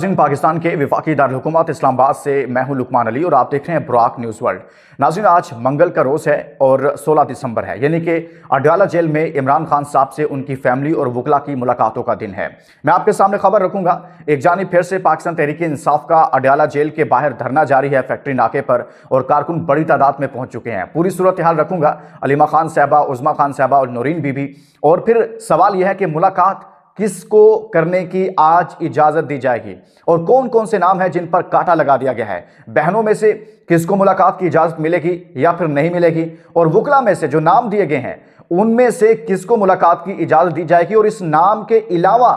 पाकिस्तान के वफाकी दारुल-हुकूमत इस्लामाबाद से मैं हूं लुकमान अली और आप देख रहे हैं बुराक न्यूज़ वर्ल्ड। नाज़रीन, आज मंगल का रोज़ है और 16 दिसंबर है, यानी कि अडयाला जेल में इमरान खान साहब से उनकी फैमिली और वकला की मुलाकातों का दिन है। मैं आपके सामने खबर रखूंगा। एक जानिब फिर से पाकिस्तान तहरीक इंसाफ का अडयाला जेल के बाहर धरना जारी है फैक्ट्री नाके पर, और कारकुन बड़ी तादाद में पहुंच चुके हैं। पूरी सूरत हाल रखूंगा, अलीमा खान साहबा, उज़मा खान साहबा और नूरीन बीबी। और फिर सवाल यह है कि मुलाकात किसको करने की आज इजाजत दी जाएगी और कौन कौन से नाम हैं जिन पर कांटा लगा दिया गया है। बहनों में से किसको मुलाकात की इजाजत मिलेगी या फिर नहीं मिलेगी, और वकला में से जो नाम दिए गए हैं उनमें से किसको मुलाकात की इजाजत दी जाएगी, और इस नाम के अलावा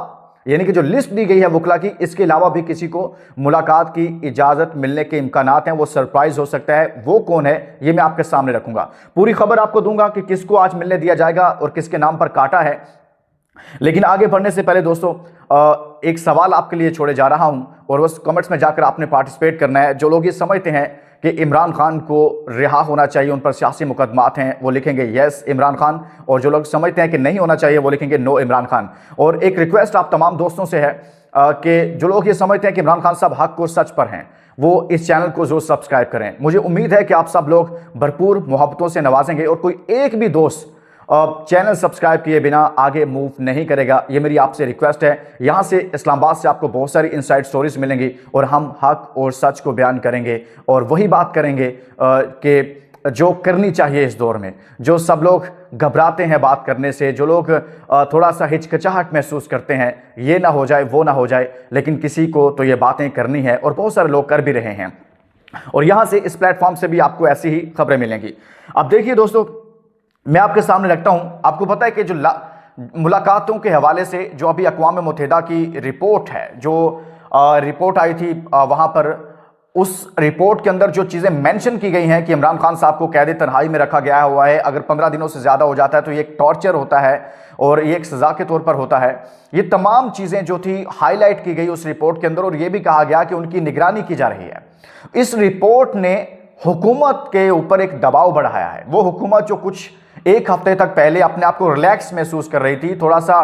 यानी कि जो लिस्ट दी गई है वकला की, इसके अलावा भी किसी को मुलाकात की इजाजत मिलने के इम्कानात हैं। वो सरप्राइज हो सकता है, वो कौन है ये मैं आपके सामने रखूंगा। पूरी खबर आपको दूंगा कि किसको आज मिलने दिया जाएगा और किसके नाम पर कांटा है। लेकिन आगे बढ़ने से पहले दोस्तों, एक सवाल आपके लिए छोड़े जा रहा हूं और उस कमेंट्स में जाकर आपने पार्टिसिपेट करना है। जो लोग ये समझते हैं कि इमरान खान को रिहा होना चाहिए, उन पर सियासी मुकदमात हैं, वो लिखेंगे यस इमरान खान, और जो लोग समझते हैं कि नहीं होना चाहिए वो लिखेंगे नो इमरान खान। और एक रिक्वेस्ट आप तमाम दोस्तों से है कि जो लोग ये समझते हैं कि इमरान खान साहब हक और सच पर हैं, वो इस चैनल को जरूर सब्सक्राइब करें। मुझे उम्मीद है कि आप सब लोग भरपूर मोहब्बतों से नवाजेंगे और कोई एक भी दोस्त चैनल सब्सक्राइब किए बिना आगे मूव नहीं करेगा। ये मेरी आपसे रिक्वेस्ट है। यहाँ से इस्लामाबाद से आपको बहुत सारी इनसाइड स्टोरीज मिलेंगी और हम हक और सच को बयान करेंगे और वही बात करेंगे कि जो करनी चाहिए इस दौर में। जो सब लोग घबराते हैं बात करने से, जो लोग थोड़ा सा हिचकिचाहट महसूस करते हैं, ये ना हो जाए वो ना हो जाए, लेकिन किसी को तो ये बातें करनी है और बहुत सारे लोग कर भी रहे हैं। और यहाँ से इस प्लेटफॉर्म से भी आपको ऐसी ही खबरें मिलेंगी। अब देखिए दोस्तों, मैं आपके सामने रखता हूं, आपको पता है कि जो मुलाकातों के हवाले से जो अभी अक़वाम मुत्तहिदा की रिपोर्ट है, जो रिपोर्ट आई थी वहां पर, उस रिपोर्ट के अंदर जो चीज़ें मेंशन की गई हैं कि इमरान खान साहब को कैद तन्हाई में रखा गया हुआ है, अगर 15 दिनों से ज़्यादा हो जाता है तो ये एक टॉर्चर होता है और ये एक सज़ा के तौर पर होता है। ये तमाम चीज़ें जो थी हाईलाइट की गई उस रिपोर्ट के अंदर, और ये भी कहा गया कि उनकी निगरानी की जा रही है। इस रिपोर्ट ने हुकूमत के ऊपर एक दबाव बढ़ाया है। वो हुकूमत जो कुछ एक हफ्ते तक पहले अपने आप को रिलैक्स महसूस कर रही थी, थोड़ा सा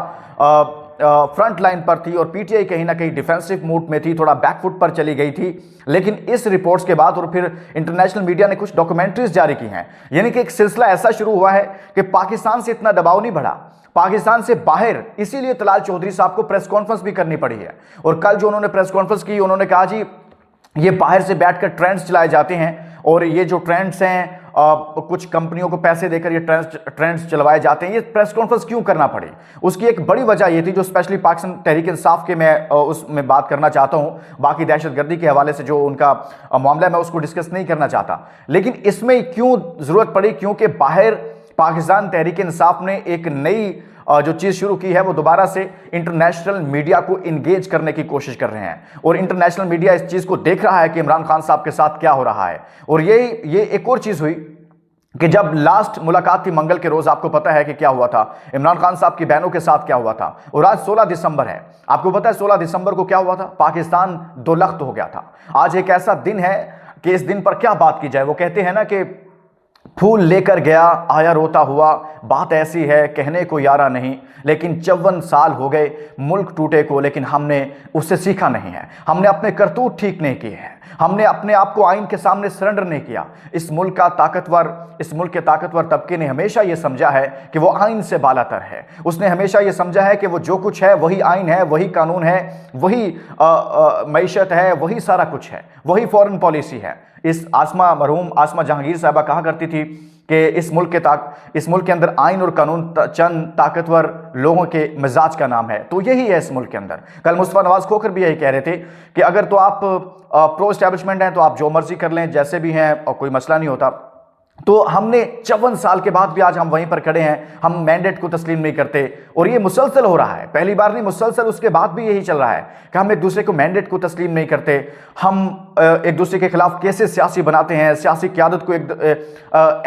फ्रंट लाइन पर थी, और पीटीआई कहीं ना कहीं डिफेंसिव मूड में थी, थोड़ा बैकफुट पर चली गई थी। लेकिन इस रिपोर्ट्स के बाद और फिर इंटरनेशनल मीडिया ने कुछ डॉक्यूमेंट्रीज जारी की हैं, यानी कि एक सिलसिला ऐसा शुरू हुआ है कि पाकिस्तान से इतना दबाव नहीं बढ़ा, पाकिस्तान से बाहर। इसीलिए तलाल चौधरी साहब को प्रेस कॉन्फ्रेंस भी करनी पड़ी है। और कल जो उन्होंने प्रेस कॉन्फ्रेंस की, उन्होंने कहा जी ये बाहर से बैठकर ट्रेंड्स चलाए जाते हैं, और ये जो ट्रेंड्स हैं कुछ कंपनियों को पैसे देकर ये ट्रेंड्स चलवाए जाते हैं। ये प्रेस कॉन्फ्रेंस क्यों करना पड़ी, उसकी एक बड़ी वजह ये थी, जो स्पेशली पाकिस्तान तहरीक इंसाफ के मैं उसमें बात करना चाहता हूं। बाकी दहशतगर्दी के हवाले से जो उनका मामला है मैं उसको डिस्कस नहीं करना चाहता, लेकिन इसमें क्यों जरूरत पड़ी, क्योंकि बाहर पाकिस्तान तहरीक इंसाफ ने एक नई जो चीज़ शुरू की है, वो दोबारा से इंटरनेशनल मीडिया को इंगेज करने की कोशिश कर रहे हैं। और इंटरनेशनल मीडिया इस चीज़ को देख रहा है कि इमरान खान साहब के साथ क्या हो रहा है। और ये एक और चीज़ हुई कि जब लास्ट मुलाकात थी मंगल के रोज़, आपको पता है कि क्या हुआ था, इमरान खान साहब की बहनों के साथ क्या हुआ था। और आज 16 दिसंबर है, आपको पता है 16 दिसंबर को क्या हुआ था, पाकिस्तान दो लख्त हो गया था। आज एक ऐसा दिन है कि इस दिन पर क्या बात की जाए। वो कहते हैं ना कि फूल लेकर गया आया रोता हुआ, बात ऐसी है कहने को यारा नहीं, लेकिन 54 साल हो गए मुल्क टूटे को, लेकिन हमने उससे सीखा नहीं है। हमने अपने करतूत ठीक नहीं किए हैं, हमने अपने आप को आइन के सामने सरेंडर नहीं किया। इस मुल्क के ताकतवर तबके ने हमेशा यह समझा है कि वो आइन से बालातर है। उसने हमेशा यह समझा है कि वो जो कुछ है वही आइन है, वही कानून है, वही मईशत है, वही सारा कुछ है, वही फॉरेन पॉलिसी है। इस मरहूम आसमा जहांगीर साहबा कहा करती थी कि इस मुल्क के अंदर आइन और कानून चंद ताकतवर लोगों के मिजाज का नाम है। तो यही है इस मुल्क के अंदर। कल मुस्तफा नवाज खोखर भी यही कह रहे थे कि अगर तो आप प्रो एस्टैब्लिशमेंट हैं तो आप जो मर्जी कर लें, जैसे भी हैं, और कोई मसला नहीं होता। तो हमने 54 साल के बाद भी आज हम वहीं पर खड़े हैं, हम मैंडेट को तस्लीम नहीं करते। और ये मुसलसल हो रहा है, पहली बार नहीं, मुसलसल उसके बाद भी यही चल रहा है कि हम एक दूसरे को मैंडेट को तस्लीम नहीं करते। हम एक दूसरे के खिलाफ कैसे सियासी बनाते हैं, सियासी क़यादत को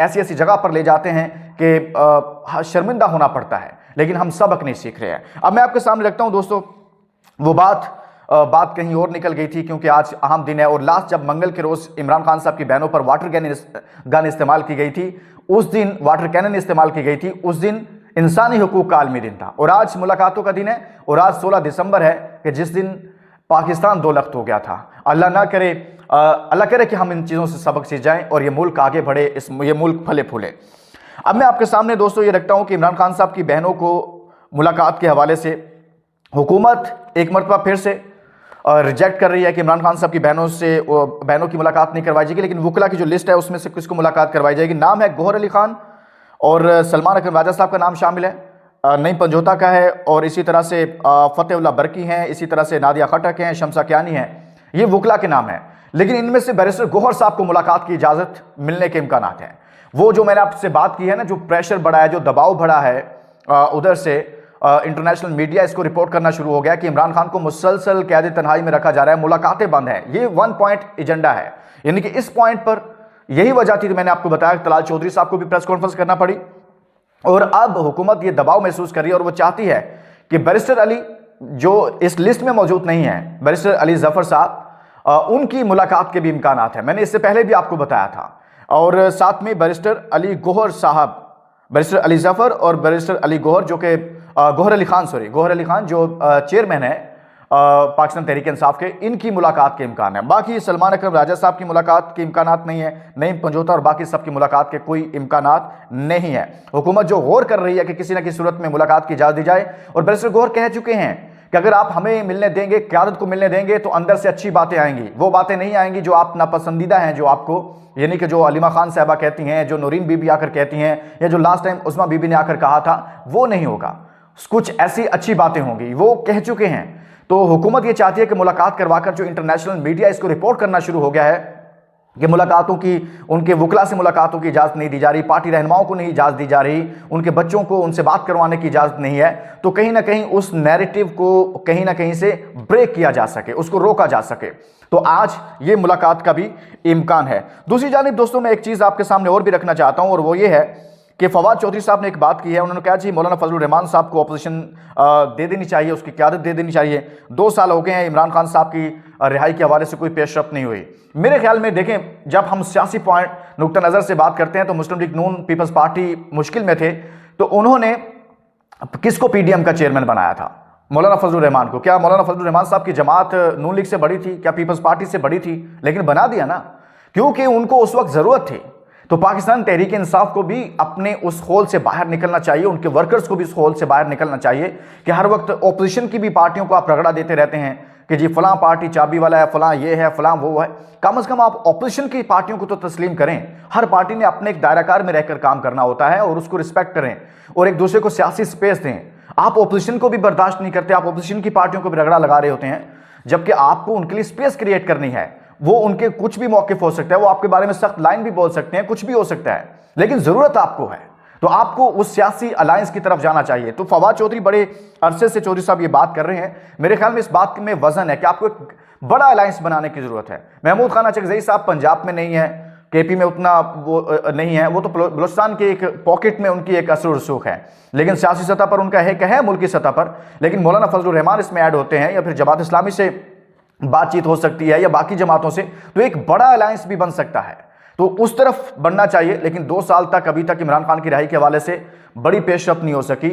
ऐसी जगह पर ले जाते हैं कि शर्मिंदा होना पड़ता है, लेकिन हम सबक नहीं सीख रहे हैं। अब मैं आपके सामने रखता हूं दोस्तों, वो बात कहीं और निकल गई थी, क्योंकि आज अहम दिन है। और लास्ट जब मंगल के रोज़ इमरान खान साहब की बहनों पर वाटर गन इस्तेमाल की गई थी, उस दिन वाटर कैनन इस्तेमाल की गई थी, उस दिन इंसानी हुकूक का आलमी दिन था। और आज मुलाकातों का दिन है, और आज 16 दिसंबर है कि जिस दिन पाकिस्तान दो लख्त हो गया था। अल्लाह करे कि हम इन चीज़ों से सबक सीख जाएं और ये मुल्क आगे बढ़े, ये मुल्क फले फूले। अब मैं आपके सामने दोस्तों ये रखता हूँ कि इमरान खान साहब की बहनों को मुलाकात के हवाले से हुकूमत एक मरतबा फिर से रिजेक्ट कर रही है कि इमरान खान साहब की बहनों की मुलाकात नहीं करवाई जाएगी, लेकिन वकला की जो लिस्ट है उसमें से किसको मुलाकात करवाई जाएगी। नाम है गौहर अली खान और सलमान अकरम राजा साहब का नाम शामिल है, नईम पंजोता का है, और इसी तरह से फतेहुल्लाह बरकी हैं, इसी तरह से नादिया खटक हैं, शमसा कियानी हैं। ये वकला के नाम हैं, लेकिन इनमें से बैरिस्टर गौहर साहब को मुलाकात की इजाज़त मिलने के इम्कान हैं। वो जो मैंने आपसे बात की है ना, जो प्रेशर बढ़ा है, जो दबाव बढ़ा है उधर से इंटरनेशनल मीडिया इसको रिपोर्ट करना शुरू हो गया कि इमरान खान को मुसलसल कैद तन्हाई में रखा जा रहा है, मुलाकातें बंद हैं। ये 1 पॉइंट एजेंडा है, यानी कि इस पॉइंट पर यही वजह थी, मैंने आपको बताया तलाल चौधरी साहब को भी प्रेस कॉन्फ्रेंस करना पड़ी, और अब हुकूमत ये दबाव महसूस कर रही है और वो चाहती है कि बैरिस्टर अली जो इस लिस्ट में मौजूद नहीं है, बैरिस्टर अली जफर साहब, उनकी मुलाकात के भी इम्कान हैं। मैंने इससे पहले भी आपको बताया था। और साथ में बैरिस्टर अली गौहर साहब, बैरिस्टर अली जफर और बैरिस्टर अली गौहर, जो कि गौहर अली खान जो चेयरमैन है पाकिस्तान तहरीक इंसाफ के, इनकी मुलाकात के इम्कान है। बाकी सलमान अकरम राजा साहब की मुलाकात के इम्कान नहीं है, नईम पंजोता और बाकी सबकी मुलाकात के कोई इम्कान नहीं है। हुकूमत जो गौर कर रही है कि किसी न किसी सूरत में मुलाकात की इजाज़त दी जाए, और बैरिस्टर गौहर कह चुके हैं कि अगर आप हमें मिलने देंगे, क़यादत को मिलने देंगे, तो अंदर से अच्छी बातें आएंगी। वो बातें नहीं आएंगी जो आप नापसंदीदा हैं, जो आपको, यानी कि जो अलीमा खान साहबा कहती हैं, जो नूरीन बीबी आकर कहती हैं, या जो लास्ट टाइम उस्मा बीबी ने आकर कहा था, वो नहीं होगा। कुछ ऐसी अच्छी बातें होंगी, वो कह चुके हैं। तो हुकूमत ये चाहती है कि मुलाकात करवाकर, जो इंटरनेशनल मीडिया इसको रिपोर्ट करना शुरू हो गया है कि मुलाकातों की, उनके वकला से मुलाकातों की इजाज़त नहीं दी जा रही, पार्टी रहनुमाओं को नहीं इजाज़त दी जा रही, उनके बच्चों को उनसे बात करवाने की इजाज़त नहीं है, तो कहीं ना कहीं उस नैरेटिव को कहीं ना कहीं से ब्रेक किया जा सके, उसको रोका जा सके। तो आज ये मुलाकात का भी इम्कान है। दूसरी जानिब दोस्तों, मैं एक चीज़ आपके सामने और भी रखना चाहता हूँ, और वो ये है कि फवाद चौधरी साहब ने एक बात की है। उन्होंने कहा जी मौलाना फजलुर रहमान साहब को अपोजिशन दे देनी चाहिए, उसकी क़यादत दे देनी चाहिए। 2 साल हो गए हैं, इमरान खान साहब की रिहाई के हवाले से कोई पेशरफ्त नहीं हुई। मेरे ख्याल में देखें, जब हम सियासी पॉइंट नुक्ता नज़र से बात करते हैं, तो मुस्लिम लीग नून पीपल्स पार्टी मुश्किल में थे, तो उन्होंने किसको PDM का चेयरमैन बनाया था? मौलाना फजलुर रहमान को। क्या मौलाना फजलुर रहमान साहब की जमात नून लीग से बड़ी थी? क्या पीपल्स पार्टी से बड़ी थी? लेकिन बना दिया ना, क्योंकि उनको उस वक्त ज़रूरत थी। तो पाकिस्तान तहरीक इंसाफ को भी अपने उस होल से बाहर निकलना चाहिए, उनके वर्कर्स को भी उस होल से बाहर निकलना चाहिए कि हर वक्त ओपोजिशन की भी पार्टियों को आप रगड़ा देते रहते हैं कि जी फलां पार्टी चाबी वाला है, फलां ये है, फलां वो है। कम से कम आप ओपोजिशन की पार्टियों को तो तस्लीम करें। हर पार्टी ने अपने एक दायराकार में रहकर काम करना होता है, और उसको रिस्पेक्ट करें और एक दूसरे को सियासी स्पेस दें। आप ओपोजिशन को भी बर्दाश्त नहीं करते, आप ओपोजिशन की पार्टियों को भी रगड़ा लगा रहे होते हैं, जबकि आपको उनके लिए स्पेस क्रिएट करनी है। वो उनके कुछ भी मौक़िफ़ हो सकता है, वो आपके बारे में सख्त लाइन भी बोल सकते हैं, कुछ भी हो सकता है, लेकिन ज़रूरत आपको है, तो आपको उस सियासी अलायंस की तरफ जाना चाहिए। तो फवाद चौधरी बड़े अरसे से चौधरी साहब ये बात कर रहे हैं। मेरे ख्याल में इस बात में वजन है कि आपको एक बड़ा अलायंस बनाने की ज़रूरत है। महमूद खान अचकज़ई साहब पंजाब में नहीं है, KP में उतना वो नहीं है, वो तो बलूचिस्तान के एक पॉकेट में उनकी एक असर रसूख है, लेकिन सियासी सतह पर उनका है मुल्की सतह पर। लेकिन मौलाना फजलुर रहमान इसमें ऐड होते हैं, या फिर जमात इस्लामी से बातचीत हो सकती है, या बाकी जमातों से, तो एक बड़ा अलायंस भी बन सकता है। तो उस तरफ बढ़ना चाहिए। लेकिन 2 साल तक अभी तक इमरान खान की रिहाई के हवाले से बड़ी पेशरफ्त नहीं हो सकी,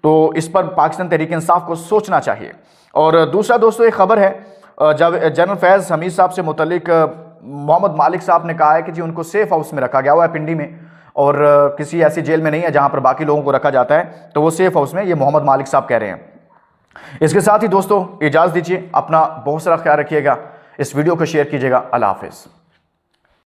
तो इस पर पाकिस्तान तहरीक इंसाफ को सोचना चाहिए। और दूसरा दोस्तों, एक खबर है जनरल फैज़ हमीद साहब से मुतल्लिक मोहम्मद मालिक साहब ने कहा है कि जी उनको सेफ हाउस में रखा गया हुआ है पिंडी में, और किसी ऐसी जेल में नहीं है जहां पर बाकी लोगों को रखा जाता है, तो वो सेफ हाउस में, ये मोहम्मद मालिक साहब कह रहे हैं। इसके साथ ही दोस्तों इजाज़त दीजिए, अपना बहुत सारा ख्याल रखिएगा, इस वीडियो को शेयर कीजिएगा। अल्लाह हाफिज़।